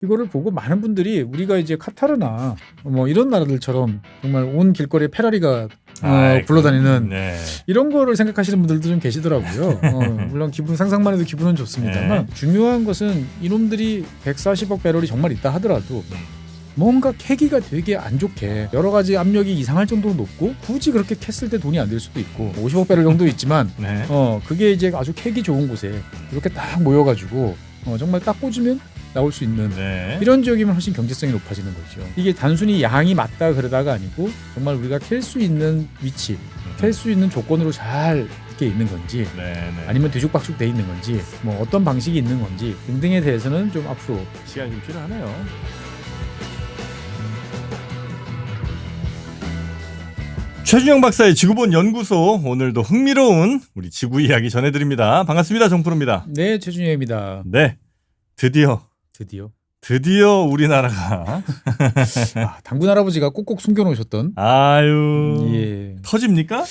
이거를 보고 많은 분들이 우리가 이제 카타르나 뭐 이런 나라들처럼 정말 온 길거리에 페라리가 굴러다니는 네. 이런 거를 생각하시는 분들도 좀 계시더라고요. 물론 기분 상상만 해도 기분은 좋습니다만 중요한 것은 이놈들이 140억 배럴이 정말 있다 하더라도 뭔가 캐기가 되게 안 좋게 여러 가지 압력이 이상할 정도로 높고 굳이 그렇게 캤을 때 돈이 안 들 수도 있고 50억 배럴 정도 있지만 네. 그게 이제 아주 캐기 좋은 곳에 이렇게 딱 모여가지고 정말 딱 꽂으면 나올 수 있는 이런 지역이면 훨씬 경제성이 높아지는 거죠. 이게 단순히 양이 맞다 그러다가 아니고 정말 우리가 캘 수 있는 위치, 캘 수 있는 조건으로 잘 이렇게 있는 건지 아니면 뒤죽박죽 돼 있는 건지 뭐 어떤 방식이 있는 건지 등등에 대해서는 좀 앞으로 시간이 좀 필요하네요. 최준영 박사의 지구본 연구소, 오늘도 흥미로운 우리 지구 이야기 전해드립니다. 반갑습니다. 정프로입니다. 네, 최준영입니다. 네, 드디어 우리나라가 당군 할아버지가 꼭꼭 숨겨놓으셨던 터집니까?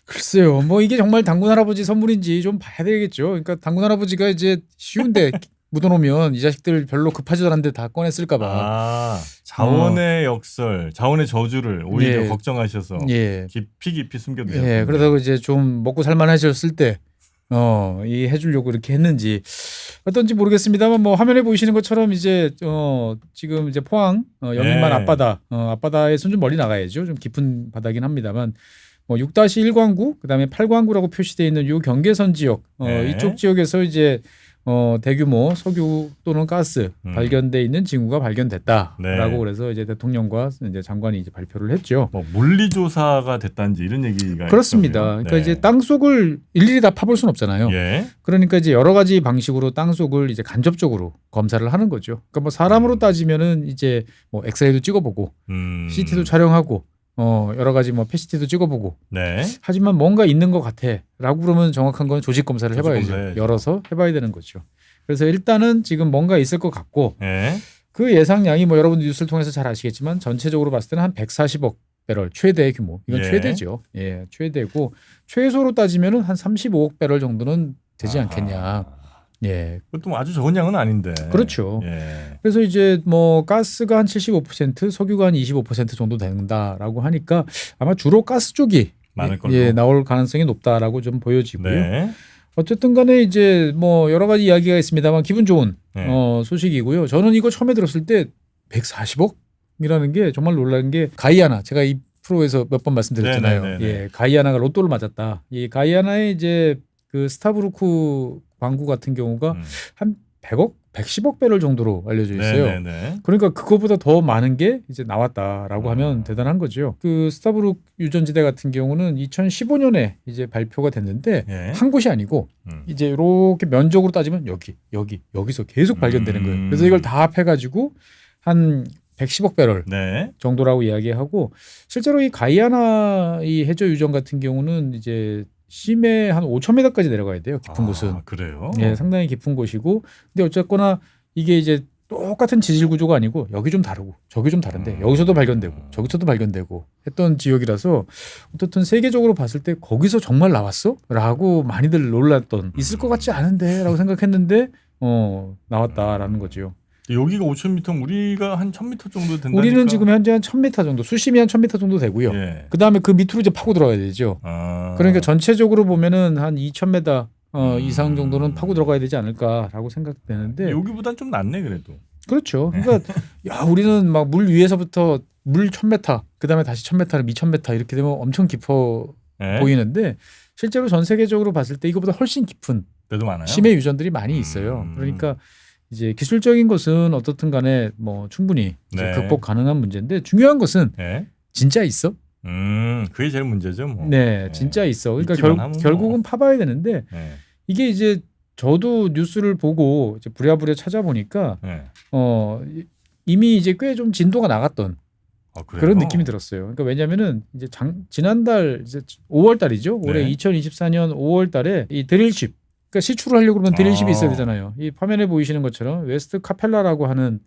글쎄요, 뭐 이게 정말 당군 할아버지 선물인지 좀 봐야 되겠죠. 그러니까 당군 할아버지가 이제 쉬운데 묻어놓으면 이 자식들 별로 급하지도 않은데 다 꺼냈을까봐. 자원의 역설, 자원의 저주를 오히려 걱정하셔서 깊이 숨겨두셨어요. 그러다가 이제 좀 먹고 살만해졌을 때 이 해주려고 이렇게 했는지 어떤지 모르겠습니다만 뭐 화면에 보이시는 것처럼 이제 지금 이제 포항 영인만 앞바다에서는 좀 멀리 나가야죠. 좀 깊은 바다긴 합니다만. 6-1광구 그다음에 8광구라고 표시되어 있는 요 경계선 지역 이쪽 지역에서 이제 대규모 석유 또는 가스 발견돼 있는 징후가 발견됐다라고 그래서 이제 대통령과 이제 장관이 이제 발표를 했죠. 뭐 물리 조사가 됐다는지 이런 얘기가 그렇습니다. 있더라고요. 그러니까 이제 땅 속을 일일이 다 파볼 수는 없잖아요. 그러니까 이제 여러 가지 방식으로 땅 속을 이제 간접적으로 검사를 하는 거죠. 그러니까 뭐 사람으로 따지면은 이제 뭐 엑스레이도 찍어보고 CT도 촬영하고. 여러 가지 뭐 패시티도 찍어보고. 하지만 뭔가 있는 것 같아라고 그러면 정확한 건 조직 검사를 해봐야죠. 열어서 해봐야 되는 거죠. 그래서 일단은 지금 뭔가 있을 것 같고 그 예상량이 뭐 여러분 뉴스를 통해서 잘 아시겠지만 전체적으로 봤을 때는 한 140억 배럴 최대 규모. 이건 최대죠. 최대고 최소로 따지면은 한 35억 배럴 정도는 되지 않겠냐. 그것도 아주 적은 양은 아닌데. 그렇죠. 그래서 이제 뭐 가스가 한 75%, 석유가 한 25% 정도 된다라고 하니까 아마 주로 가스 쪽이 많을 걸로 나올 가능성이 높다라고 좀 보여지고요. 어쨌든 간에 이제 뭐 여러 가지 이야기가 있습니다만 기분 좋은 소식이고요. 저는 이거 처음에 들었을 때 140억이라는 게 정말 놀란 게 가이아나 제가 이 프로에서 몇 번 말씀드렸잖아요. 가이아나가 로또를 맞았다. 이 가이아나의 이제 그 스타브루크 광구 같은 경우가 한 100억, 110억 배럴 정도로 알려져 있어요. 그러니까 그거보다 더 많은 게 이제 나왔다라고 하면 대단한 거죠. 그 스타브루크 유전지대 같은 경우는 2015년에 이제 발표가 됐는데 한 곳이 아니고 이제 이렇게 면적으로 따지면 여기서 계속 발견되는 거예요. 그래서 이걸 다 합해가지고 한 110억 배럴 정도라고 이야기하고 실제로 이 가이아나 이 해저 유전 같은 경우는 이제 심해 한 5,000m까지 내려가야 돼요. 깊은 곳은. 그래요? 상당히 깊은 곳이고. 근데 어쨌거나 이게 이제 똑같은 지질 구조가 아니고 여기 좀 다르고 저기 좀 다른데 여기서도 발견되고 저기서도 발견되고 했던 지역이라서 어떻든 세계적으로 봤을 때 거기서 정말 나왔어? 라고 많이들 놀랐던 있을 것 같지 않은데 라고 생각했는데 나왔다라는 거죠. 여기가 5,000m, 우리가 한 1,000m 정도 된다니까. 우리는 지금 현재 한 1,000m 정도, 수심이 한 1,000m 정도 되고요. 그 다음에 그 밑으로 이제 파고 들어가야 되죠. 그러니까 전체적으로 보면은 한 2,000m 이상 정도는 파고 들어가야 되지 않을까라고 생각되는데. 여기보단 좀 낫네 그래도. 그렇죠. 그러니까 우리는 막 물 위에서부터 물 1,000m, 그 다음에 다시 1,000m, 2,000m 이렇게 되면 엄청 깊어 보이는데 실제로 전 세계적으로 봤을 때 이거보다 훨씬 깊은 심해 유전들이 많이 있어요. 그러니까 이제 기술적인 것은 어떻든 간에 뭐 충분히 극복 가능한 문제인데 중요한 것은 진짜 있어? 그게 제일 문제죠. 뭐. 진짜 있어. 그러니까 결국은 파봐야 되는데 이게 이제 저도 뉴스를 보고 이제 부랴부랴 찾아보니까 이미 이제 꽤 좀 진도가 나갔던 그런 느낌이 들었어요. 그러니까 왜냐하면은 이제 지난달 이제 5월달이죠. 올해 2024년 5월달에 이 드릴십 그러니까 시추를 하려고 그러면 드릴십이 있어야 되잖아요. 이 화면에 보이시는 것처럼 웨스트 카펠라라고 하는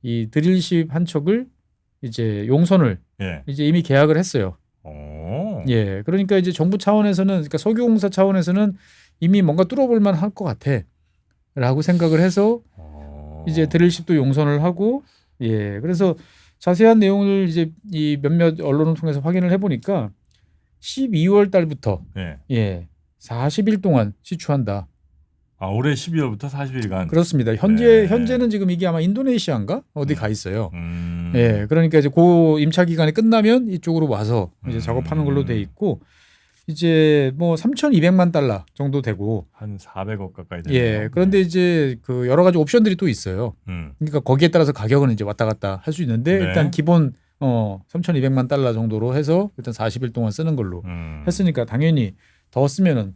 이 드릴십 한 척을 이제 용선을 이제 이미 계약을 했어요. 그러니까 이제 정부 차원에서는 그러니까 석유공사 차원에서는 이미 뭔가 뚫어볼 만할 것 같아라고 생각을 해서 이제 드릴십도 용선을 하고 예. 그래서 자세한 내용을 이제 이 몇몇 언론을 통해서 확인을 해보니까 12월 달부터 예 40일 동안 시추한다. 아 올해 12월부터 40일간. 그렇습니다. 현재는 지금 이게 아마 인도네시아인가 어디 가 있어요. 예, 그러니까 이제 그 임차 기간이 끝나면 이쪽으로 와서 이제 작업하는 걸로 돼 있고 이제 뭐 3,200만 달러 정도 되고 한 400억 가까이 되네요. 예, 그런데 이제 그 여러 가지 옵션들이 또 있어요. 그러니까 거기에 따라서 가격은 이제 왔다 갔다 할 수 있는데 일단 기본 3,200만 달러 정도로 해서 일단 40일 동안 쓰는 걸로 했으니까 당연히 더 쓰면은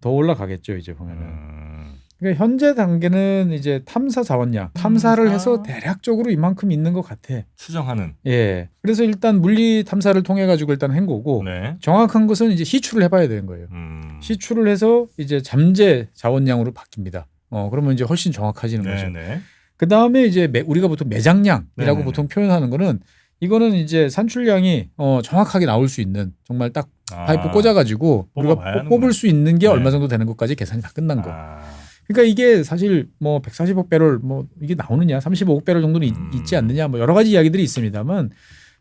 더 올라가겠죠 이제 보면은. 그러니까 현재 단계는 이제 탐사 자원량 탐사를 해서 대략적으로 이만큼 있는 것 같아. 추정하는. 예. 그래서 일단 물리 탐사를 통해 가지고 일단 한 거고 정확한 것은 이제 시추를 해봐야 되는 거예요. 시추를 해서 이제 잠재 자원량으로 바뀝니다. 그러면 이제 훨씬 정확해지는 거죠. 그 다음에 이제 우리가 보통 매장량이라고 보통 표현하는 거는 이거는 이제 산출량이 정확하게 나올 수 있는 정말 딱 파이프 꽂아가지고 우리가 뽑을 수 있는 게 얼마 정도 되는 것까지 계산이 다 끝난 거. 그러니까 이게 사실 뭐 140억 배럴 뭐 이게 나오느냐 35억 배럴 정도는 있지 않느냐 뭐 여러 가지 이야기들이 있습니다만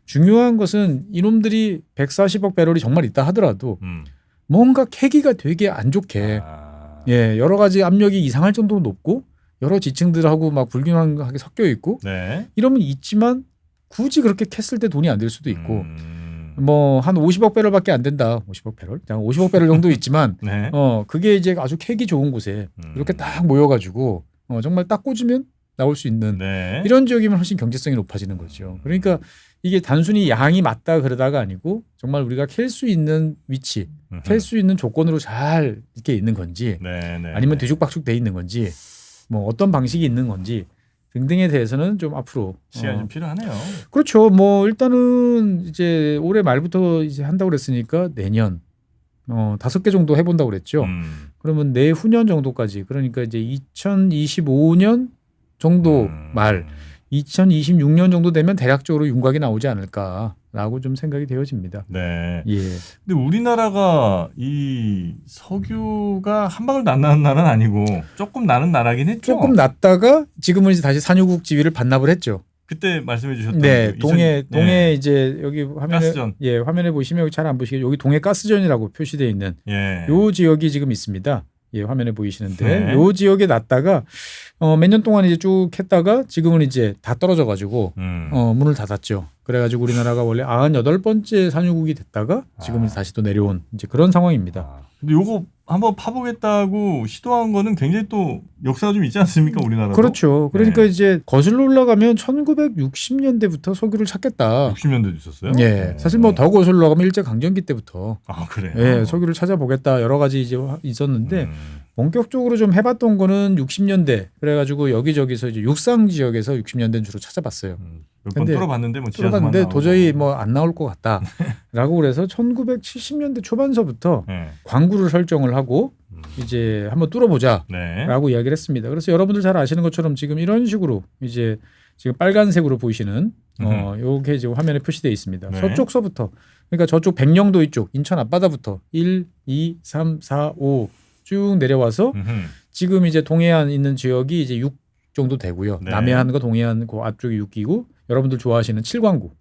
중요한 것은 이놈들이 140억 배럴이 정말 있다 하더라도 뭔가 캐기가 되게 안 좋게 예 여러 가지 압력이 이상할 정도로 높고 여러 지층들하고 막 불균형하게 섞여 있고 이러면 있지만 굳이 그렇게 캤을 때 돈이 안 들 수도 있고 뭐 한 50억 배럴밖에 안 된다. 50억 배럴? 50억 배럴 정도 있지만 그게 이제 아주 캐기 좋은 곳에 이렇게 딱 모여가지고 정말 딱 꽂으면 나올 수 있는 이런 지역이면 훨씬 경제성이 높아지는 거죠. 그러니까 이게 단순히 양이 맞다 그러다가 아니고 정말 우리가 캘 수 있는 위치, 캘 수 있는 조건으로 잘 이렇게 있는 건지 아니면 뒤죽박죽 돼 있는 건지 뭐 어떤 방식이 있는 건지 등등에 대해서는 좀 앞으로 시간이 좀 필요하네요. 그렇죠. 뭐 일단은 이제 올해 말부터 이제 한다고 그랬으니까 내년 5개 정도 해본다고 그랬죠. 그러면 내후년 정도까지 그러니까 이제 2025년 정도 말 2026년 정도 되면 대략적으로 윤곽이 나오지 않을까라고 좀 생각이 되어집니다. 네. 예. 근데 우리나라가 이 석유가 한 방울도 안 나는 나라는 아니고 조금 나는 나라긴 했죠. 조금 났다가 지금은 이제 다시 산유국 지위를 반납을 했죠. 그때 말씀해 주셨던 네, 동해 이제 여기 화면에 가스전. 예, 화면에 보시면 여기 잘 안 보시게 여기 동해 가스전이라고 표시되어 있는 요 지역이 지금 있습니다. 예, 화면에 보이시는데 요 지역에 났다가 몇 년 동안 이제 쭉 했다가 지금은 이제 다 떨어져 가지고 문을 닫았죠. 그래 가지고 우리나라가 원래 98번째 산유국이 됐다가 지금은 다시 또 내려온 이제 그런 상황입니다. 근데 요거 한번 파보겠다고 시도한 거는 굉장히 또 역사가 좀 있지 않습니까, 우리나라도? 그렇죠. 그러니까 이제 거슬러 올라가면 1960년대부터 석유를 찾겠다. 60년대도 있었어요? 예. 사실 뭐 더 거슬러 가면 일제 강점기 때부터 그래요? 예, 석유를 찾아보겠다 여러 가지 이제 있었는데 본격적으로 좀 해봤던 거는 60년대 그래가지고 여기저기서 이제 육상 지역에서 60년대는 주로 찾아봤어요. 몇 번 뚫어봤는데 뭐 뚫어봤는데 도저히 뭐 안 나올 것 같다라고 그래서 1970년대 초반서부터 광구를 설정을 하고 이제 한번 뚫어보자라고 이야기를 했습니다. 그래서 여러분들 잘 아시는 것처럼 지금 이런 식으로 이제 지금 빨간색으로 보이시는 요게 지금 화면에 표시되어 있습니다. 서쪽서부터 그러니까 저쪽 백령도 이쪽 인천 앞바다부터 1, 2, 3, 4, 5 쭉 내려와서 지금 이제 동해안 있는 지역이 이제 6 정도 되고요. 남해안과 동해안 그 앞쪽이 6기고 여러분들 좋아하시는 칠광구.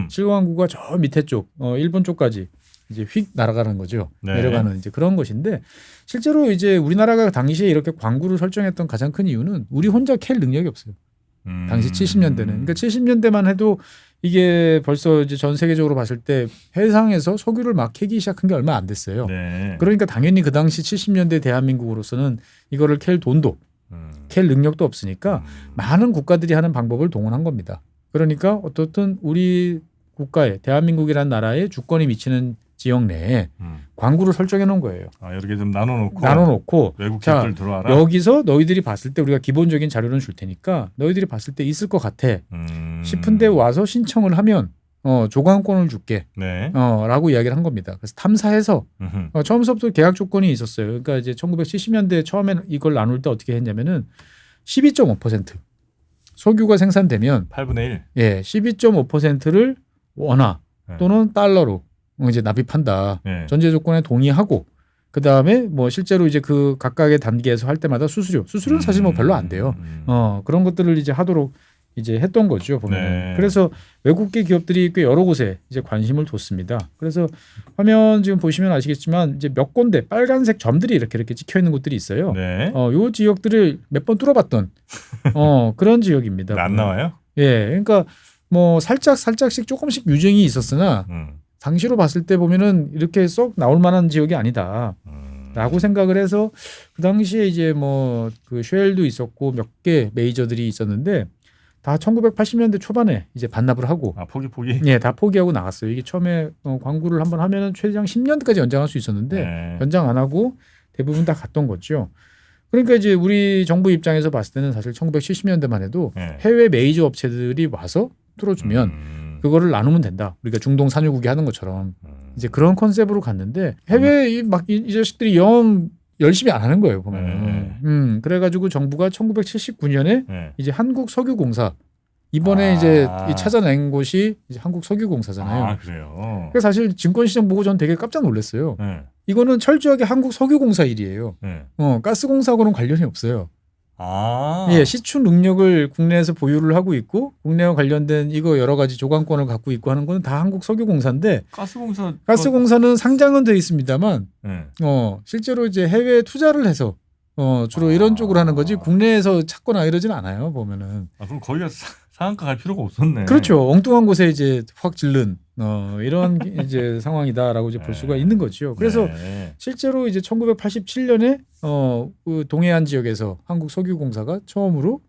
칠광구가 저 밑에 쪽 일본 쪽까지 이제 휙 날아가는 거죠. 내려가는 이제 그런 것인데 실제로 이제 우리나라가 당시에 이렇게 광구를 설정했던 가장 큰 이유는 우리 혼자 캘 능력이 없어요. 당시 70년대는. 그러니까 70년대만 해도 이게 벌써 이제 전 세계적으로 봤을 때 해상에서 석유를 막 캐기 시작한 게 얼마 안 됐어요. 그러니까 당연히 그 당시 70년대 대한민국으로서는 이거를 캘 돈도 캘 능력도 없으니까 많은 국가들이 하는 방법을 동원한 겁니다. 그러니까 어떻든 우리 국가에 대한민국이라는 나라에 주권이 미치는 지역 내에 광구를 설정해 놓은 거예요. 이렇게 좀 나눠놓고 외국 기업들 들어와라. 여기서 너희들이 봤을 때 우리가 기본적인 자료는 줄 테니까 너희들이 봤을 때 있을 것 같아 싶은데 와서 신청을 하면 조강권을 줄게 라고 이야기를 한 겁니다. 그래서 탐사해서 처음부터 계약 조건이 있었어요. 그러니까 이제 1970년대 처음에 이걸 나눌 때 어떻게 했냐면은 12.5% 석유가 생산되면 8분의 1. 예, 12.5%를 원화 또는 달러로 이제 납입한다. 전제 조건에 동의하고 그 다음에 뭐 실제로 이제 그 각각의 단계에서 할 때마다 수수료는 사실 뭐 별로 안 돼요. 그런 것들을 이제 하도록 이제 했던 거죠 보면. 네. 그래서 외국계 기업들이 꽤 여러 곳에 이제 관심을 뒀습니다. 그래서 화면 지금 보시면 아시겠지만 이제 몇 군데 빨간색 점들이 이렇게 찍혀 있는 곳들이 있어요. 네. 요 지역들을 몇 번 뚫어봤던 그런 지역입니다. 안 나와요? 예, 그러니까 뭐 살짝씩 조금씩 유쟁이 있었으나 당시로 봤을 때 보면은 이렇게 썩 나올 만한 지역이 아니다라고 생각을 해서 그 당시에 이제 뭐 그 쉘도 있었고 몇 개 메이저들이 있었는데 다 1980년대 초반에 이제 반납을 하고 포기. 예, 다 포기하고 나갔어요. 이게 처음에 광고를 한번 하면은 최장 10년까지 연장할 수 있었는데 네. 연장 안 하고 대부분 다 갔던 거죠. 그러니까 이제 우리 정부 입장에서 봤을 때는 사실 1970년대만 해도 네. 해외 메이저 업체들이 와서 뚫어주면 그거를 나누면 된다. 우리가 중동 산유국이 하는 것처럼 이제 그런 컨셉으로 갔는데 해외 이 자식들이 영 열심히 안 하는 거예요 보면은. 그래가지고 정부가 1979년에 이제 한국석유공사 이번에 이제 이 찾아낸 곳이 이제 한국석유공사잖아요. 그래요. 그래서 사실 증권시장 보고 전 되게 깜짝 놀랐어요. 이거는 철저하게 한국석유공사 일이에요. 가스공사하고는 관련이 없어요. 예, 시추 능력을 국내에서 보유를 하고 있고 국내와 관련된 이거 여러 가지 조강권을 갖고 있고 하는 거는 다 한국석유공사인데 가스공사는 상장은 돼 있습니다만 실제로 이제 해외 투자를 해서 주로 이런 쪽으로 하는 거지 국내에서 찾거나 이러진 않아요 보면은. 그럼 거기가 상한가 갈 필요가 없었네. 그렇죠. 엉뚱한 곳에 이제 확 질른 이런 이제 상황이다라고 이제 볼 수가 있는 거죠. 그래서 실제로 이제 1987년에 그 동해안 지역에서 한국석유공사가 처음으로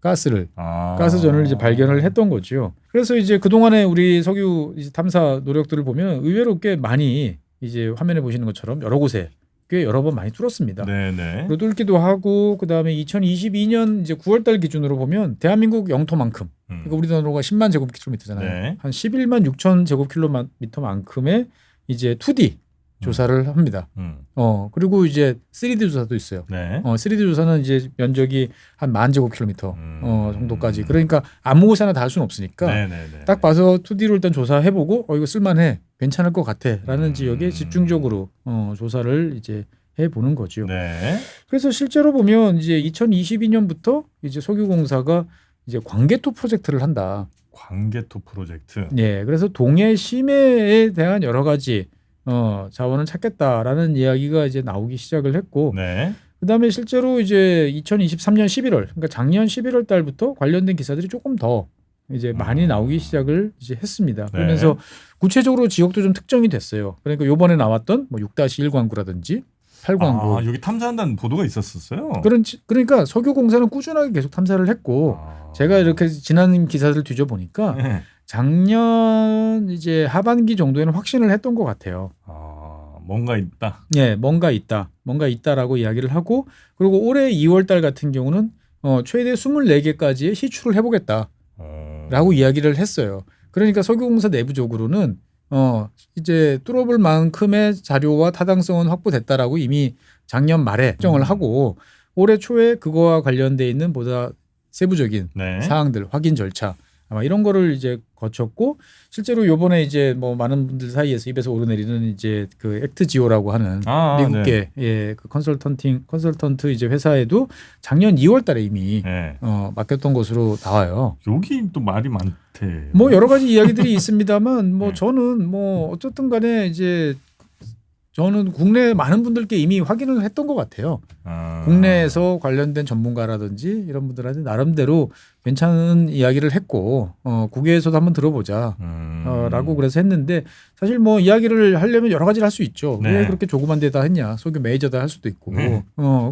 가스전을 이제 발견을 했던 거죠. 그래서 이제 그 동안에 우리 석유 이제 탐사 노력들을 보면 의외로 꽤 많이 이제 화면에 보시는 것처럼 여러 곳에 꽤 여러 번 많이 뚫었습니다. 그리고 뚫기도 하고 그다음에 2022년 이제 9월달 기준으로 보면 대한민국 영토만큼 그러니까 우리 돈으로가 10만 제곱킬로미터잖아요. 한 11만 6천 제곱킬로미터만큼의 이제 2D 조사를 합니다. 그리고 이제 3D 조사도 있어요. 3D 조사는 이제 면적이 한 10,000 제곱킬로미터 정도까지. 그러니까 아무 곳에나 다 할 수는 없으니까 딱 봐서 2D로 일단 조사해보고 이거 쓸만해, 괜찮을 것 같아라는 지역에 집중적으로 조사를 이제 해보는 거죠. 그래서 실제로 보면 이제 2022년부터 이제 석유공사가 이제 광개토 프로젝트를 한다. 광개토 프로젝트. 예, 그래서 동해 심해에 대한 여러 가지 자원을 찾겠다라는 이야기가 이제 나오기 시작을 했고, 그다음에 실제로 이제 2023년 11월, 그러니까 작년 11월 달부터 관련된 기사들이 조금 더 이제 많이 나오기 시작을 이제 했습니다. 그러면서 구체적으로 지역도 좀 특정이 됐어요. 그러니까 요번에 나왔던 뭐 6-1 광구라든지 8 광구. 여기 탐사한다는 보도가 있었어요. 그러니까 석유공사는 꾸준하게 계속 탐사를 했고, 제가 이렇게 지난 기사들을 뒤져보니까 작년 이제 하반기 정도에는 확신을 했던 것 같아요. 뭔가 있다. 예, 뭔가 있다라고 이야기를 하고, 그리고 올해 2월달 같은 경우는 최대 24개까지의 시추를 해보겠다라고 이야기를 했어요. 그러니까 석유공사 내부적으로는 이제 뚫어볼 만큼의 자료와 타당성은 확보됐다라고 이미 작년 말에 결정을 하고, 올해 초에 그거와 관련돼 있는 보다 세부적인 사항들, 확인 절차 아마 이런 거를 이제 거쳤고, 실제로 요번에 이제 뭐 많은 분들 사이에서 입에서 오르내리는 이제 그 액트지오라고 하는 미국계 그 컨설턴트 이제 회사에도 작년 2월달에 이미 맡겼던 것으로 나와요. 여기 또 말이 많대. 뭐 여러 가지 이야기들이 있습니다만 뭐 저는 뭐 어쨌든 간에 이제 저는 국내 많은 분들께 이미 확인을 했던 것 같아요. 국내에서 관련된 전문가라든지 이런 분들한테 나름대로 괜찮은 이야기를 했고, 국외에서도 한번 들어보자 라고 그래서 했는데, 사실 뭐 이야기를 하려면 여러 가지를 할 수 있죠. 왜 그렇게 조그만 데다 했냐, 석유 메이저다 할 수도 있고.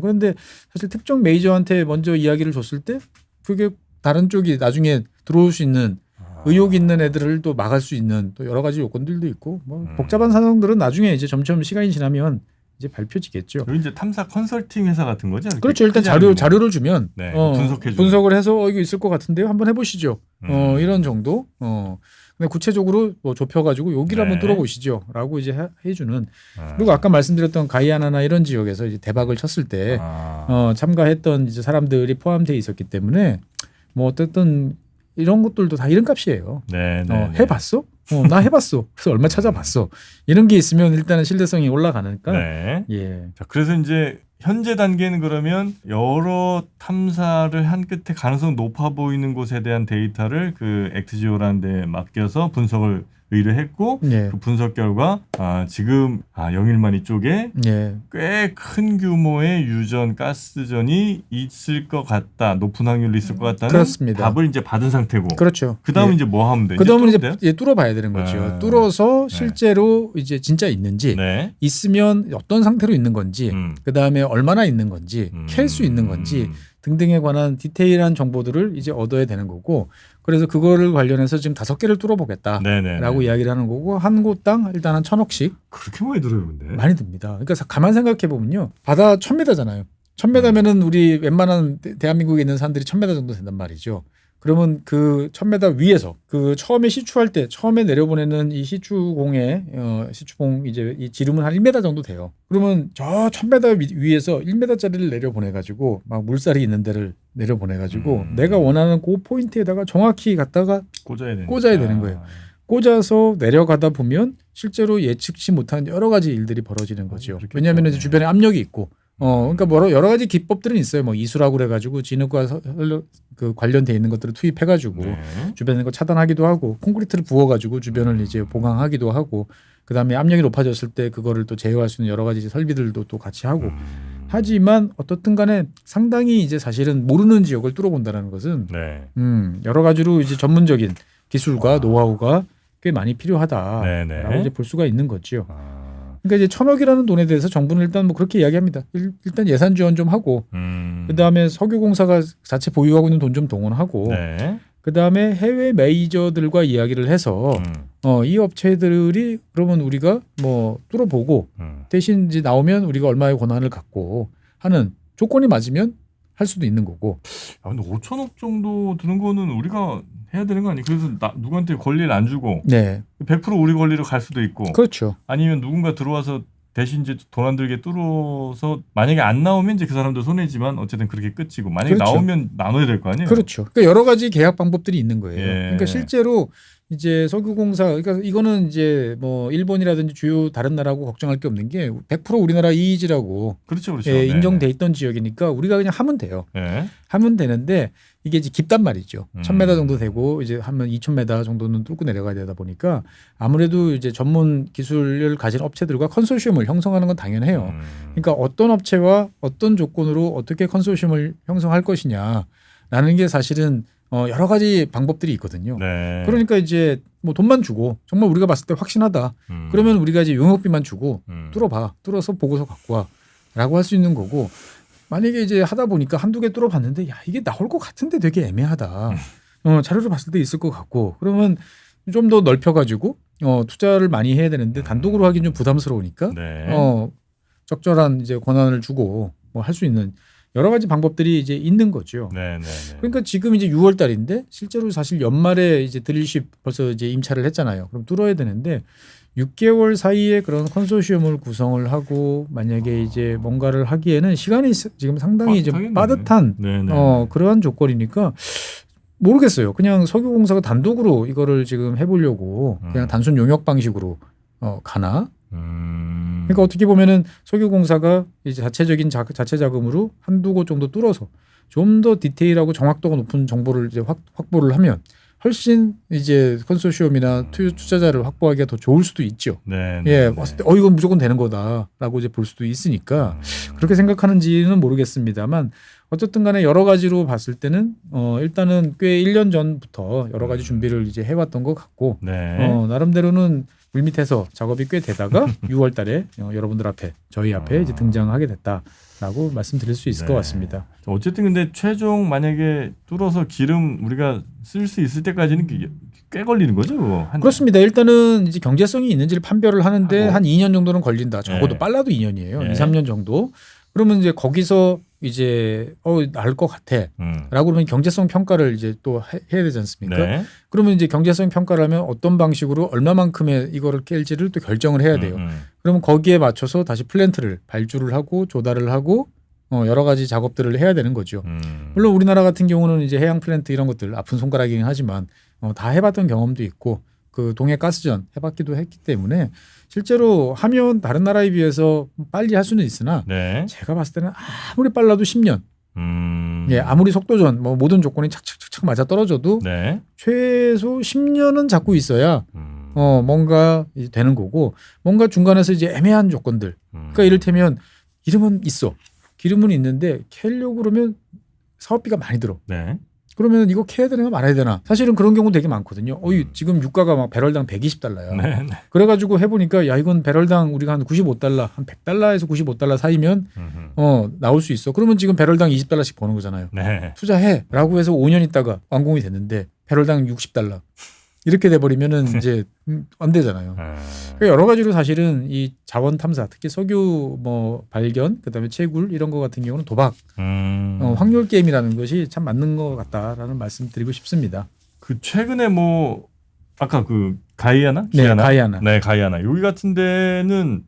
그런데 사실 특정 메이저한테 먼저 이야기를 줬을 때 그게 다른 쪽이 나중에 들어올 수 있는 의혹 있는 애들을 또 막을 수 있는 또 여러 가지 요건들도 있고, 뭐 복잡한 사정들은 나중에 이제 점점 시간이 지나면 이제 밝혀지겠죠. 여기 이제 탐사 컨설팅 회사 같은 거죠? 그렇죠. 일단 자료를 주면 분석을 해서 이거 있을 것 같은데요, 한번 해보시죠. 이런 정도. 근데 구체적으로 뭐 좁혀가지고 여기를 한번 뚫어보시죠라고 이제 해주는. 그리고 아까 말씀드렸던 가이아나나 이런 지역에서 이제 대박을 쳤을 때 참가했던 이제 사람들이 포함되어 있었기 때문에 뭐 어쨌든 이런 것들도 다 이름값이에요. 해봤어? 나 해봤어. 그래서 얼마 찾아봤어. 이런 게 있으면 일단은 신뢰성이 올라가니까. 네. 예. 자, 그래서 이제 현재 단계는 그러면 여러 탐사를 한 끝에 가능성 높아 보이는 곳에 대한 데이터를 그 액트지오라는 데 맡겨서 분석을 의뢰했고 예. 그 분석 결과 지금 영일만이 쪽에 예. 꽤 큰 규모의 유전 가스전이 있을 것 같다. 높은 확률로 있을 것 같다는 그렇습니다. 답을 이제 받은 상태고. 그렇죠. 그다음에 예. 이제 뭐 하면 돼? 그다음은 이제 뚫어봐야 되는 거죠. 아. 뚫어서 실제로 이제 진짜 있는지 네. 있으면 어떤 상태로 있는 건지 그다음에 얼마나 있는 건지 캘 수 있는 건지 등등에 관한 디테일한 정보들을 이제 얻어야 되는 거고 그래서 그거를 관련해서 지금 5개를 뚫어보겠다라고 이야기를 하는 거고 한 곳당 일단 한 1,000억씩 그렇게 많이 들어요, 근데. 많이 듭니다. 그러니까 가만 생각해 보면요, 바다 1,000m잖아요. 1,000m면은 우리 웬만한 대한민국에 있는 산들이 1,000m 정도 된단 말이죠. 그러면 그 1,000m 위에서 그 처음에 시추할 때 처음에 내려보내는 이 시추공에 시추봉 이제 이 지름은 한 1m 정도 돼요. 그러면 저 1,000m 위에서 1m짜리를 내려보내가지고 막 물살이 있는 데를 내려보내가지고 내가 원하는 그 포인트에다가 정확히 갖다가 꽂아야 되는 거예요. 꽂아서 내려가다 보면 실제로 예측치 못한 여러 가지 일들이 벌어지는 거죠. 왜냐하면 이제 주변에 압력이 있고. 그러니까 여러 가지 기법들은 있어요. 뭐 이수라고 그래가지고 진흙과 그 관련돼 있는 것들을 투입해가지고 주변에 거 차단하기도 하고 콘크리트를 부어가지고 주변을 이제 보강하기도 하고 그다음에 압력이 높아졌을 때 그거를 또 제어할 수 있는 여러 가지 설비들도 또 같이 하고 하지만 어떻든 간에 상당히 이제 사실은 모르는 지역을 뚫어본다는 것은 여러 가지로 이제 전문적인 기술과 노하우가 꽤 많이 필요하다라고 이제 볼 수가 있는 거죠. 그러니까 이제 1,000억이라는 돈에 대해서 정부는 일단 뭐 그렇게 이야기합니다. 일단 예산 지원 좀 하고, 그 다음에 석유공사가 자체 보유하고 있는 돈 좀 동원하고, 그 다음에 해외 메이저들과 이야기를 해서 이 업체들이 그러면 우리가 뭐 뚫어보고 대신 이제 나오면 우리가 얼마의 권한을 갖고 하는 조건이 맞으면 할 수도 있는 거고. 근데 5천억 정도 드는 거는 우리가 해야 되는 거 아니에요? 그래서 누구한테 권리를 안 주고 100% 우리 권리로 갈 수도 있고 그렇죠. 아니면 누군가 들어와서 대신 이제 돈 안 들게 뚫어서 만약에 안 나오면 이제 그 사람도 손해지만 어쨌든 그렇게 끝이고 만약에 나오면 나눠야 될 거 아니에요? 그렇죠. 그러니까 여러 가지 계약 방법들이 있는 거예요. 그러니까 실제로 이제 석유공사 그러니까 이거는 이제 뭐 일본이라든지 주요 다른 나라하고 걱정할 게 없는 게 100% 우리나라 이의지라고 그렇죠. 인정돼 있던 지역이니까 우리가 그냥 하면 돼요. 하면 되는데 이게 이제 깊단 말이죠. 1,000m 정도 되고 이제 하면 2,000m 정도는 뚫고 내려가야 되다 보니까 아무래도 이제 전문 기술을 가진 업체들과 컨소시엄을 형성하는 건 당연해요. 그러니까 어떤 업체와 어떤 조건으로 어떻게 컨소시엄을 형성할 것이냐라는 게 사실은 여러 가지 방법들이 있거든요. 그러니까 이제 뭐 돈만 주고 정말 우리가 봤을 때 확신하다. 그러면 우리가 이제 용역비만 주고 뚫어서 보고서 갖고 와라고 할 수 있는 거고 만약에 이제 하다 보니까 한두 개 뚫어봤는데 야 이게 나올 것 같은데 되게 애매하다. 자료를 봤을 때 있을 것 같고 그러면 좀 더 넓혀가지고 투자를 많이 해야 되는데 단독으로 하긴 좀 부담스러우니까 적절한 이제 권한을 주고 뭐 할 수 있는 여러 가지 방법들이 이제 있는 거죠. 그러니까 지금 이제 6월 달인데 실제로 사실 연말에 이제 드릴십 벌써 이제 임차를 했잖아요. 그럼 뚫어야 되는데 6개월 사이에 그런 컨소시엄을 구성을 하고 만약에 이제 뭔가를 하기에는 시간이 지금 상당히 좀 빠듯한 그러한 조건이니까 모르겠어요. 그냥 석유공사가 단독으로 이거를 지금 해보려고 그냥 단순 용역 방식으로 가나? 그러니까 어떻게 보면은 석유공사가 이제 자체 자금으로 한두 곳 정도 뚫어서 좀 더 디테일하고 정확도가 높은 정보를 이제 확보를 하면 훨씬 이제 컨소시엄이나 투자자를 확보하기가 더 좋을 수도 있죠. 봤을 때 이건 무조건 되는 거다라고 이제 볼 수도 있으니까 그렇게 생각하는지는 모르겠습니다만 어쨌든 간에 여러 가지로 봤을 때는 일단은 꽤 1년 전부터 여러 가지 준비를 이제 해왔던 것 같고 나름대로는 물밑에서 작업이 꽤 되다가 6월 달에 여러분들 앞에 저희 앞에 이제 등장하게 됐다라고 말씀드릴 수 있을 것 같습니다. 어쨌든 근데 최종 만약에 뚫어서 기름 우리가 쓸 수 있을 때까지는 꽤 걸리는 거죠? 그렇습니다. 일단은 이제 경제성이 있는지를 판별을 하는데 한 2년 정도는 걸린다. 적어도 빨라도 2년이에요. 2, 3년 정도. 그러면 이제 거기서 이제 나을 것 같아라고 그러면 경제성 평가를 이제 또 해야 되지 않습니까? 그러면 이제 경제성 평가를 하면 어떤 방식으로 얼마만큼의 이거를 깰지를 또 결정을 해야 돼요. 그러면 거기에 맞춰서 다시 플랜트를 발주를 하고 조달을 하고 여러 가지 작업들을 해야 되는 거죠. 물론 우리나라 같은 경우는 이제 해양 플랜트 이런 것들 아픈 손가락이긴 하지만 다 해봤던 경험도 있고 그 동해 가스전 해봤기도 했기 때문에 실제로 하면 다른 나라에 비해서 빨리 할 수는 있으나 네. 제가 봤을 때는 아무리 빨라도 10년. 예, 아무리 속도전 뭐 모든 조건이 착착착착 맞아 떨어져도 네. 최소 10년은 잡고 있어야 뭔가 이제 되는 거고 뭔가 중간에서 이제 애매한 조건들. 그러니까 이를테면 기름은 있어. 기름은 있는데 캐려고 그러면 사업비가 많이 들어. 네. 그러면 이거 캐야 되나 말아야 되나? 사실은 그런 경우 되게 많거든요. 지금 유가가 막 배럴당 120달러야. 네. 네. 그래가지고 해보니까 야 이건 배럴당 우리가 한 95달러, 한 100달러에서 95달러 사이면 나올 수 있어. 그러면 지금 배럴당 20달러씩 버는 거잖아요. 네. 투자해라고 해서 5년 있다가 완공이 됐는데 배럴당 60달러 이렇게 돼버리면은 이제 안 되잖아요. 그러니까 여러 가지로 사실은 이 자원 탐사, 특히 석유 뭐 발견, 그다음에 채굴 이런 거 같은 경우는 도박, 확률 게임이라는 것이 참 맞는 것 같다라는 말씀드리고 싶습니다. 그 최근에 뭐 아까 그 가이아나? 네, 가이아나. 네, 가이아나. 여기 같은 데는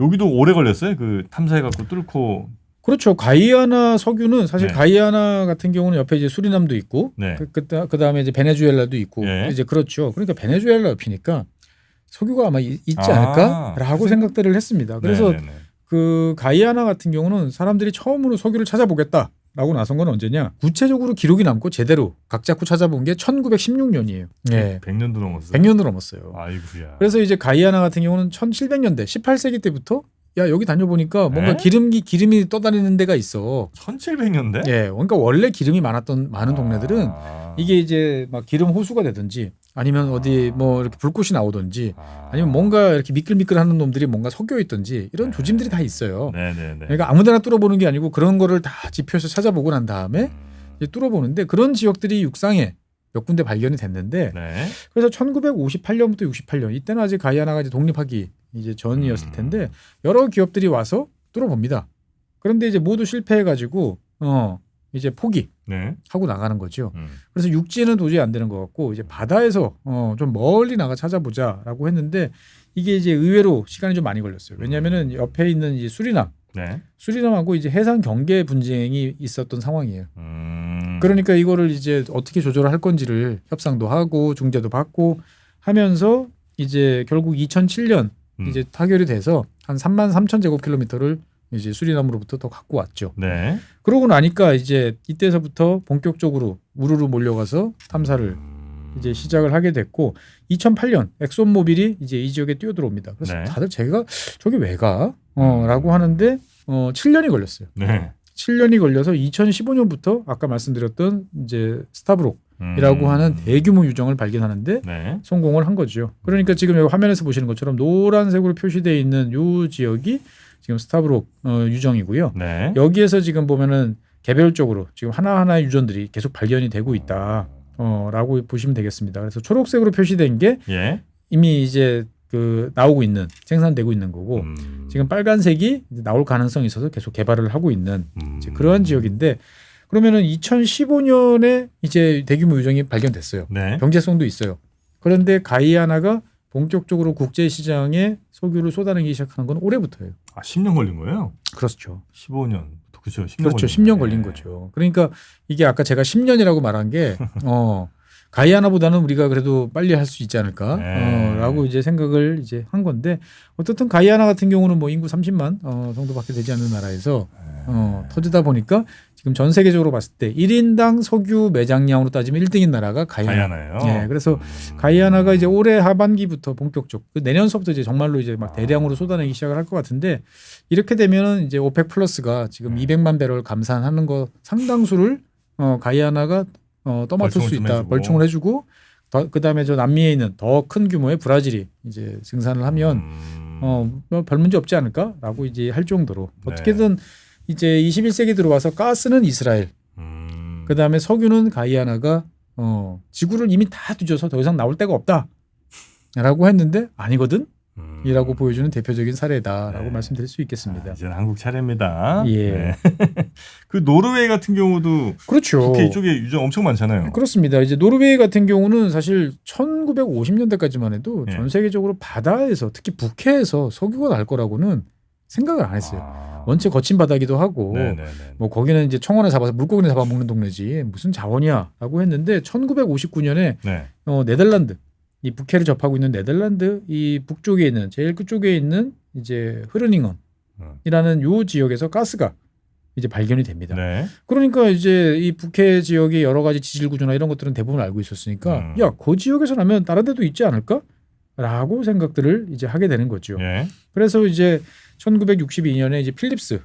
여기도 오래 걸렸어요. 그 탐사해갖고 뚫고. 그렇죠. 가이아나 석유는 사실 네. 가이아나 같은 경우는 옆에 이제 수리남도 있고, 네. 그다음에 이제 베네수엘라도 있고, 네. 이제 그렇죠. 그러니까 베네수엘라 옆이니까 석유가 아마 있지 않을까라고 생각들을 했습니다. 그래서 네네네. 그 가이아나 같은 경우는 사람들이 처음으로 석유를 찾아보겠다라고 나선 건 언제냐? 구체적으로 기록이 남고 제대로 각 잡고 찾아본 게 1916년이에요. 네. 100년도 넘었어요. 100년도 넘었어요. 아이고야. 그래서 이제 가이아나 같은 경우는 1700년대, 18세기 때부터 야 여기 다녀보니까 뭔가 네? 기름이 떠다니는 데가 있어. 1700년대? 예, 그러니까 원래 기름이 많은 동네들은 이게 이제 막 기름 호수가 되든지 아니면 어디 뭐 이렇게 불꽃이 나오든지 아니면 뭔가 이렇게 미끌미끌하는 놈들이 뭔가 섞여 있든지 이런 조짐들이 다 있어요. 네네네. 그러니까 아무데나 뚫어보는 게 아니고 그런 거를 다 지표에서 찾아보고 난 다음에 이제 뚫어보는데 그런 지역들이 육상에 몇 군데 발견이 됐는데 네. 그래서 1958년부터 68년 이때는 아직 가이아나가 이제 독립하기 이제 전이었을 텐데 여러 기업들이 와서 뚫어봅니다. 그런데 이제 모두 실패해가지고 이제 포기하고 네. 나가는 거죠. 그래서 육지에는 도저히 안 되는 것 같고 이제 바다에서 좀 멀리 나가 찾아보자라고 했는데 이게 이제 의외로 시간이 좀 많이 걸렸어요. 왜냐하면은 옆에 있는 이제 네. 수리남하고 이제 해상 경계 분쟁이 있었던 상황이에요. 그러니까 이거를 이제 어떻게 조절을 할 건지를 협상도 하고 중재도 받고 하면서 이제 결국 2007년 이제 타결이 돼서 한 33,000제곱킬로미터를 이제 수리남으로부터 더 갖고 왔죠. 네. 그러고 나니까 이제 이때서부터 본격적으로 우르르 몰려가서 탐사를 이제 시작을 하게 됐고 2008년 엑손모빌이 이제 이 지역에 뛰어들어옵니다. 그래서 네. 다들 제가 저기 왜 가? 라고 하는데 7년이 걸렸어요. 네. 7년이 걸려서 2015년부터 아까 말씀드렸던 이제 스타브록이라고 하는 대규모 유정을 발견하는데 네. 성공을 한 거죠. 그러니까 지금 여기 화면에서 보시는 것처럼 노란색으로 표시되어 있는 이 지역이 지금 스타브록 유정이고요. 네. 여기에서 지금 보면은 개별적으로 지금 하나하나의 유전들이 계속 발견이 되고 있다. 라고 보시면 되겠습니다. 그래서 초록색으로 표시된 게 예. 이미 이제 그 나오고 있는 생산되고 있는 거고 지금 빨간색이 이제 나올 가능성이 있어서 계속 개발을 하고 있는 이제 그러한 지역인데 그러면은 2015년에 이제 대규모 유정이 발견됐어요. 네. 경제성도 있어요. 그런데 가이아나가 본격적으로 국제 시장에 석유를 쏟아내기 시작하는 건 올해부터예요. 10년 걸린 거예요? 그렇죠. 15년. 그렇죠. 10년 그렇죠. 걸린 10년 걸린 거죠. 그러니까 이게 아까 제가 10년이라고 말한 게 가이아나보다는 우리가 그래도 빨리 할 수 있지 않을까? 라고 이제 생각을 이제 한 건데 어떻든 가이아나 같은 경우는 뭐 인구 30만 정도밖에 되지 않는 나라에서 터지다 보니까 지금 전 세계적으로 봤을 때 1인당 석유 매장량으로 따지면 1등인 나라가 가이아나예요. 네, 그래서 가이아나가 이제 올해 하반기부터 본격적 내년서부터 이제 정말로 이제 막 대량으로 쏟아내기 시작을 할 것 같은데 이렇게 되면은 이제 오펙 플러스가 지금 200만 배럴 감산하는 거 상당수를 가이아나가 떠맡을 수 있다. 벌충을 해주고 그다음에 저 남미에 있는 더 큰 규모의 브라질이 이제 생산을 하면 뭐 별 문제 없지 않을까라고 이제 할 정도로 어떻게든 이제 21세기 들어와서 가스는 이스라엘, 그다음에 석유는 가이아나가 지구를 이미 다 뒤져서 더 이상 나올 데가 없다라고 했는데 아니거든. 이라고 보여주는 대표적인 사례다라고 말씀드릴 수 있겠습니다. 이제는 한국 차례입니다. 예. 네. 그 노르웨이 같은 경우도 그렇죠. 국회 이쪽에 유정 엄청 많잖아요. 그렇습니다. 이제 노르웨이 같은 경우는 사실 1950년대까지만 해도 전 세계적으로 바다에서 특히 북해에서 석유가 날 거라고는 생각을 안 했어요. 원체 거친 바다기도 하고 뭐 거기는 이제 청원을 잡아서 물고기를 잡아먹는 동네지 무슨 자원이야라고 했는데 1959년에 네덜란드 이 북해를 접하고 있는 네덜란드 이 북쪽에 있는 제일 끝쪽에 있는 이제 흐르닝언이라는 요 지역에서 가스가 이제 발견이 됩니다. 네. 그러니까 이제 이 북해 지역의 여러 가지 지질 구조나 이런 것들은 대부분 알고 있었으니까 야, 그 지역에서 나면 다른 데도 있지 않을까? 라고 생각들을 이제 하게 되는 거죠. 예. 그래서 이제 1962년에 이제 필립스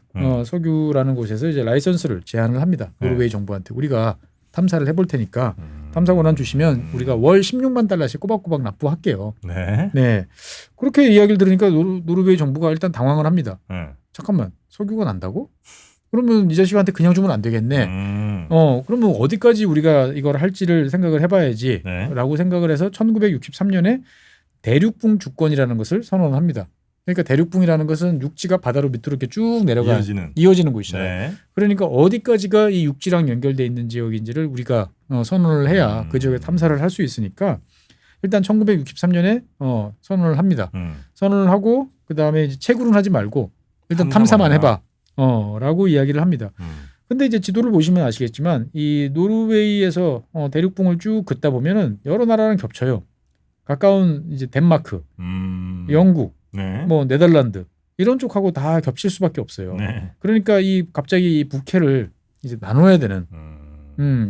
석유라는 곳에서 이제 라이선스를 제안을 합니다. 노르웨이 정부한테 우리가 탐사를 해볼 테니까 탐사 권한 주시면 우리가 월 16만 달러씩 꼬박꼬박 납부할게요. 네. 네. 그렇게 이야기를 들으니까 노르웨이 정부가 일단 당황을 합니다. 잠깐만, 석유가 난다고? 그러면 이 자식한테 그냥 주면 안 되겠네. 그러면 어디까지 우리가 이걸 할지를 생각을 해봐야지라고 생각을 해서 1963년에 대륙붕 주권이라는 것을 선언합니다. 그러니까 대륙붕이라는 것은 육지가 바다로 밑으로 이렇게 쭉 내려가 이어지는 곳이잖아요. 네. 그러니까 어디까지가 이 육지랑 연결돼 있는 지역인지를 우리가 선언을 해야 그 지역에 탐사를 할 수 있으니까 일단 1963년에 선언을 합니다. 선언을 하고 그 다음에 채굴은 하지 말고 일단 탐사만 해봐. 라고 이야기를 합니다. 근데 이제 지도를 보시면 아시겠지만 이 노르웨이에서 대륙붕을 쭉 긋다 보면은 여러 나라랑 겹쳐요. 가까운 이제 덴마크, 영국, 네. 뭐 네덜란드 이런 쪽하고 다 겹칠 수밖에 없어요. 네. 그러니까 갑자기 이 북해를 이제 나눠야 되는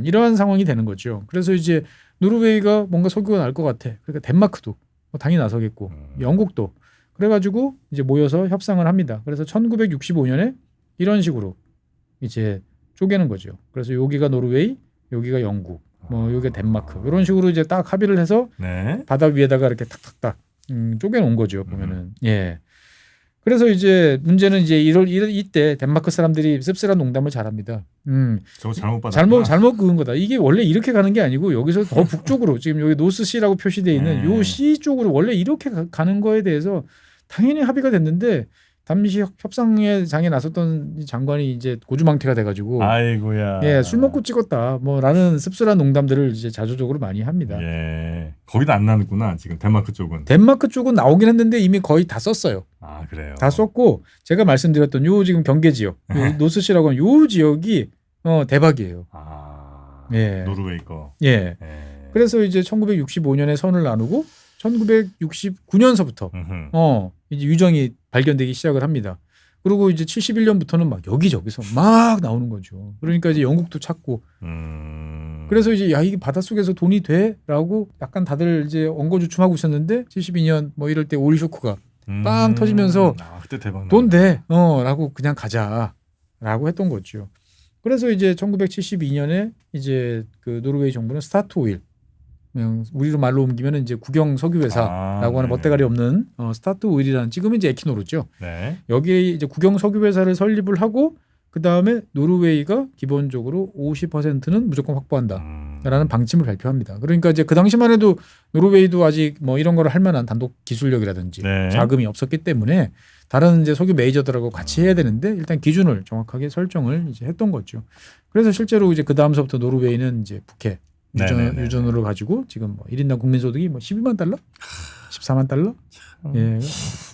이러한 상황이 되는 거죠. 그래서 이제 노르웨이가 뭔가 석유가 날 것 같아. 그러니까 덴마크도 당연히 나서겠고 영국도 그래가지고 이제 모여서 협상을 합니다. 그래서 1965년에 이런 식으로 이제 쪼개는 거죠. 그래서 여기가 노르웨이, 여기가 영국, 뭐 여기가 덴마크 이런 식으로 이제 딱 합의를 해서 네. 바다 바다 위에다가 이렇게 탁탁탁 쪼개놓은 거죠. 보면은 예. 그래서 이제 문제는 이제 이때 덴마크 사람들이 씁쓸한 농담을 잘합니다. 저거 잘못 받았구나. 잘못 그은 거다. 이게 원래 이렇게 가는 게 아니고 여기서 더 북쪽으로 지금 여기 노스시라고 표시되어 있는 요 시 쪽으로 원래 이렇게 가는 거에 대해서 당연히 합의가 됐는데 당시 협상의 장에 나섰던 이 장관이 이제 고주망태가 돼가지고 아이고야. 예, 술 먹고 찍었다 뭐라는 씁쓸한 농담들을 이제 자조적으로 많이 합니다. 예. 거기도 안 나는구나 지금 덴마크 쪽은. 덴마크 쪽은 나오긴 했는데 이미 거의 다 썼어요. 아 그래요. 다 썼고 제가 말씀드렸던 요 지금 경계 지역, 요 노스시라고 하는 요 지역이 대박이에요. 아. 예. 노르웨이 거. 예. 그래서 이제 1965년에 선을 나누고 1969년서부터 이제 유정이 발견되기 시작을 합니다. 그리고 이제 71년부터는 막 여기저기서 막 나오는 거죠. 그러니까 이제 영국도 찾고. 그래서 이제 야 이게 바닷속에서 돈이 돼라고 약간 다들 이제 엉거주춤하고 있었는데 72년 뭐 이럴 때 오일 쇼크가 빵 터지면서 그때 대박 돈 돼. 라고 그냥 가자라고 했던 거죠. 그래서 이제 1972년에 이제 그 노르웨이 정부는 스타트 오일 우리로 말로 옮기면 이제 국영 석유회사라고 하는 멋대가리 없는 스타트 오일이라는 지금은 이제 에키노르죠. 네. 여기에 이제 국영 석유회사를 설립을 하고 그 다음에 노르웨이가 기본적으로 50%는 무조건 확보한다라는 방침을 발표합니다. 그러니까 이제 그 당시만 해도 노르웨이도 아직 뭐 이런 걸 할 만한 단독 기술력이라든지 자금이 없었기 때문에 다른 이제 석유 메이저들하고 같이 해야 되는데 일단 기준을 정확하게 설정을 이제 했던 거죠. 그래서 실제로 이제 그 다음서부터 노르웨이는 이제 북해 유전으로 가지고 지금 뭐 1인당 국민소득이 뭐 12만 달러? 14만 달러? 예.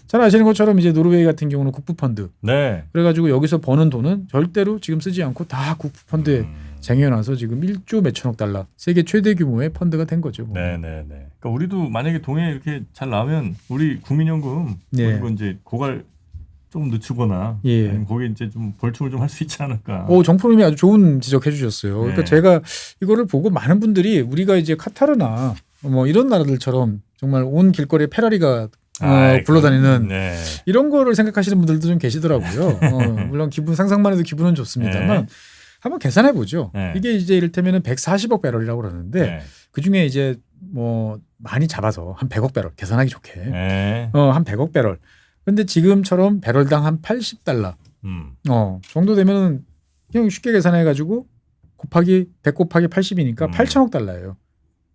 잘 아시는 것처럼 이제 노르웨이 같은 경우는 국부펀드. 네. 그래가지고 여기서 버는 돈은 절대로 지금 쓰지 않고 다 국부펀드에 쟁여놔서 지금 1조 몇천억 달러 세계 최대 규모의 펀드가 된 거죠. 뭐. 네네네. 그러니까 우리도 만약에 동해 이렇게 잘 나오면 우리 국민연금 그리고 이제 고갈 좀 늦추거나 거기 이제 좀 벌충을 좀 할 수 있지 않을까. 정프로님이 아주 좋은 지적해 주셨어요. 그러니까 제가 이거를 보고 많은 분들이 우리가 이제 카타르나 뭐 이런 나라들처럼 정말 온 길거리에 페라리가 굴러다니는 이런 거를 생각하시는 분들도 좀 계시더라고요. 물론 상상만 해도 기분은 좋습니다만 한번 계산해 보죠. 이게 이제 이를테면 140억 배럴이라고 그러는데 그 중에 이제 뭐 많이 잡아서 한 100억 배럴 계산하기 좋게 한 100억 배럴. 근데 지금처럼 배럴당 한 80달러 정도 되면 그냥 쉽게 계산해 가지고 곱하기 100 곱하기 80이니까 8천억 달러예요.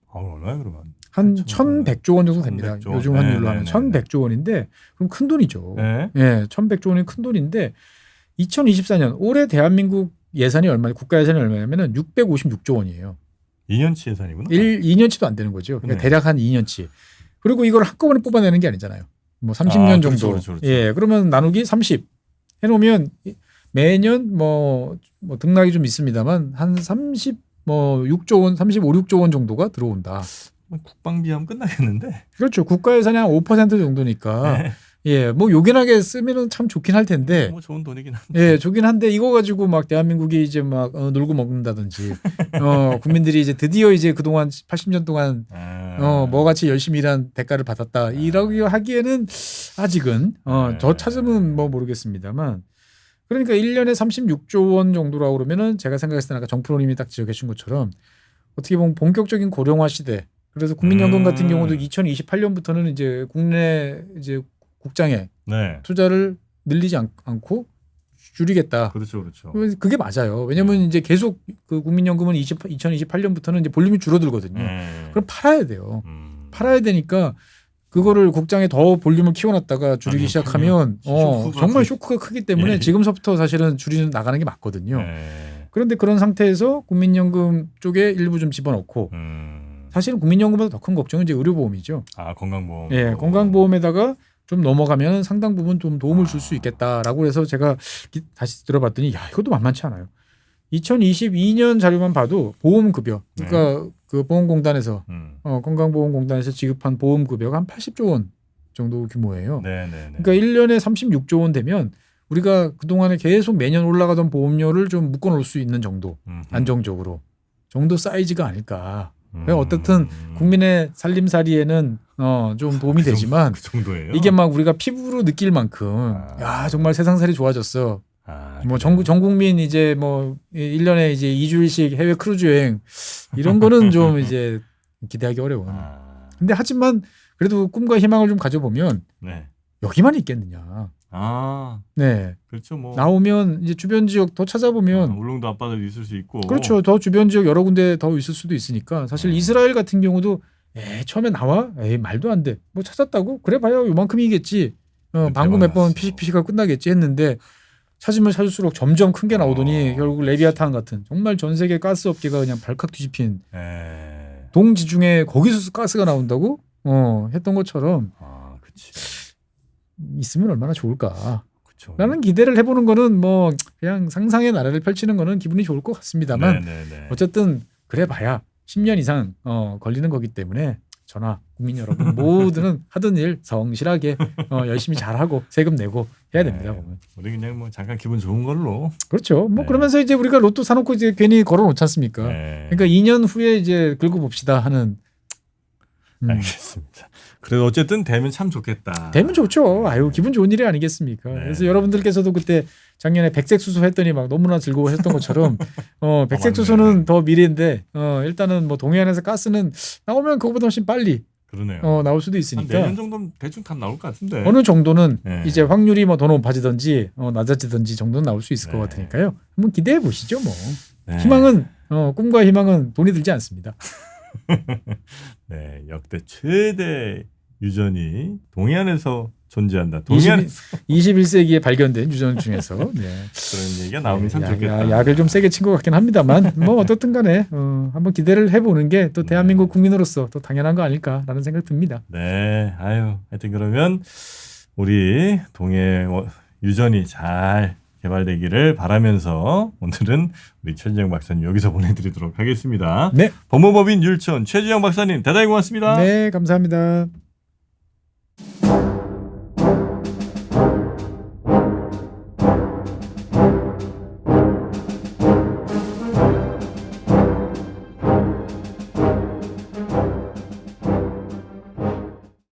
얼마야 그러면? 한 1,100조 원 정도 됩니다. 요즘 환율로 하면 1,100조 원인데 그럼 큰 돈이죠. 1,100조 원이 큰 돈인데 2024년 올해 대한민국 예산이 얼마냐? 국가 예산이 얼마냐면은 656조 원이에요. 2년치 예산이구나. 2년치도 안 되는 거죠. 그러니까 대략 한 2년치. 그리고 이걸 한꺼번에 뽑아내는 게 아니잖아요. 뭐 30년 정도. 그렇죠. 예, 그러면 나누기 30 해놓으면 매년 뭐 등락이 좀 있습니다만 한 30 뭐 6조 원, 35, 6조 원 정도가 들어온다. 국방비하면 끝나겠는데. 그렇죠. 국가 예산이 한 5% 정도니까. 네. 예, 뭐 요긴하게 쓰면은 참 좋긴 할 텐데. 뭐 좋은 돈이긴 한데. 예, 좋긴 한데 이거 가지고 막 대한민국이 이제 막 놀고 먹는다든지, 국민들이 이제 드디어 이제 그동안 80년 동안 뭐같이 열심히 일한 대가를 받았다 이라고 하기에는 아직은 저 찾으면 뭐 모르겠습니다만. 그러니까 1년에 36조 원 정도라고 그러면은 제가 생각했을 때는 아까 정프로님이 딱 지적해 주신 것처럼 어떻게 보면 본격적인 고령화 시대. 그래서 국민연금 같은 경우도 2028년부터는 이제 국내 이제 국장에 네. 투자를 늘리지 않고 줄이겠다. 그렇죠, 그렇죠. 그게 맞아요. 왜냐하면 이제 계속 그 국민연금은 2028년부터는 이제 볼륨이 줄어들거든요. 그럼 팔아야 돼요. 팔아야 되니까 그거를 국장에 더 볼륨을 키워놨다가 줄이기 시작하면 정말 쇼크가 크기 때문에 지금서부터 사실은 줄이는 나가는 게 맞거든요. 그런데 그런 상태에서 국민연금 쪽에 일부 좀 집어넣고 사실은 국민연금보다 더 큰 걱정은 이제 의료보험이죠. 아, 건강보험. 예, 건강보험에다가 좀 넘어가면 상당 부분 좀 도움을 줄 수 있겠다라고 해서 제가 다시 들어봤더니 야, 이것도 만만치 않아요. 2022년 자료만 봐도 보험급여, 그러니까 그 보험공단에서 건강보험공단에서 지급한 보험급여가 한 80조 원 정도 규모예요. 그러니까 1년에 36조 원 되면 우리가 그동안에 계속 매년 올라가던 보험료를 좀 묶어놓을 수 있는 정도, 안정적으로 정도 사이즈가 아닐까. 어떻든 국민의 살림살이에는 좀 도움이 되지만 그 정도예요? 이게 막 우리가 피부로 느낄 만큼 야 정말 세상살이 좋아졌어. 뭐 전 국민 이제 뭐 1년에 이제 2주일씩 해외 크루즈 여행 이런 거는 좀 이제 기대하기 어려운. 근데 하지만 그래도 꿈과 희망을 좀 가져보면 여기만 있겠느냐. 네. 그렇죠. 뭐 나오면 이제 주변 지역 더 찾아보면 울릉도 앞바다도 있을 수 있고. 그렇죠. 더 주변 지역 여러 군데 더 있을 수도 있으니까 사실 이스라엘 같은 경우도 처음에 나와? 말도 안 돼. 뭐 찾았다고? 그래 봐야 요만큼이겠지. 방구 몇 번 피식피식하고 끝나겠지 했는데 찾으면 찾을수록 점점 큰 게 나오더니 결국 레비아탄 같은 정말 전 세계 가스 업계가 그냥 발칵 뒤집힌 동지중에 거기서 가스가 나온다고? 했던 것처럼 있으면 얼마나 좋을까. 라는 기대를 해보는 거는 뭐 그냥 상상의 나라를 펼치는 거는 기분이 좋을 것 같습니다만 어쨌든 그래 봐야 10년 이상 걸리는 거기 때문에 저나 국민 여러분 모두는 하던 일 성실하게 열심히 잘하고 세금 내고 해야 됩니다. 보면. 우리 그냥 뭐 잠깐 기분 좋은 걸로. 그렇죠. 뭐 그러면서 이제 우리가 로또 사놓고 이제 괜히 걸어놓지 않습니까? 그러니까 2년 후에 이제 긁어봅시다 하는. 알겠습니다. 그래도 어쨌든 되면 참 좋겠다. 되면 좋죠. 아유 기분 좋은 일이 아니겠습니까? 그래서 여러분들께서도 그때 작년에 백색 수소 했더니 막 너무나 즐거워했던 것처럼 백색 수소는 더 미래인데 일단은 뭐 동해안에서 가스는 나오면 그거보다 훨씬 빨리 그러네요. 나올 수도 있으니까. 한 내년 정도는 대충 다 나올 것 같은데. 어느 정도는 이제 확률이 뭐 더 높아지든지 낮아지든지 정도는 나올 수 있을 것 같으니까요. 한번 기대해 보시죠. 뭐 희망은 꿈과 희망은 돈이 들지 않습니다. 네, 역대 최대 유전이 동해안에서 존재한다. 21세기에 발견된 유전 중에서 그런 얘기가 나오면 참 좋겠다. 약을 좀 세게 친 것 같긴 합니다만 뭐 어떻든 간에 한번 기대를 해보는 게 또 대한민국 국민으로서 또 당연한 거 아닐까라는 생각 듭니다. 네, 하여튼 그러면 우리 동해 유전이 잘 개발되기를 바라면서 오늘은 우리 최지영 박사님 여기서 보내드리도록 하겠습니다. 네. 법무법인 율촌 최지영 박사님 대단히 고맙습니다. 네, 감사합니다.